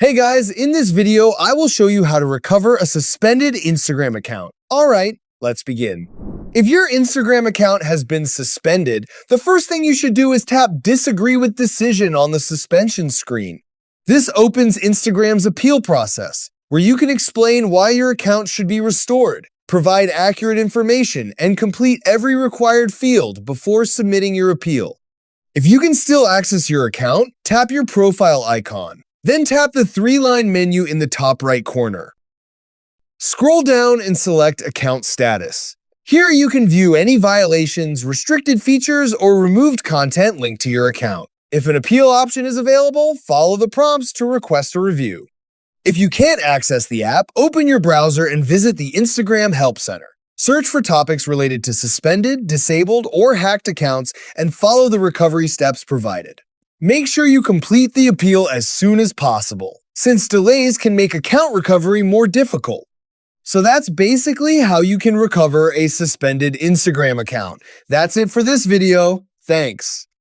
Hey guys, in this video, I will show you how to recover a suspended Instagram account. Alright, let's begin. If your Instagram account has been suspended, the first thing you should do is tap Disagree with Decision on the suspension screen. This opens Instagram's appeal process, where you can explain why your account should be restored, provide accurate information, and complete every required field before submitting your appeal. If you can still access your account, tap your profile icon. Then tap the three-line menu in the top right corner. Scroll down and select Account Status. Here you can view any violations, restricted features, or removed content linked to your account. If an appeal option is available, follow the prompts to request a review. If you can't access the app, open your browser and visit the Instagram Help Center. Search for topics related to suspended, disabled, or hacked accounts and follow the recovery steps provided. Make sure you complete the appeal as soon as possible, since delays can make account recovery more difficult. So that's basically how you can recover a suspended Instagram account. That's it for this video. Thanks.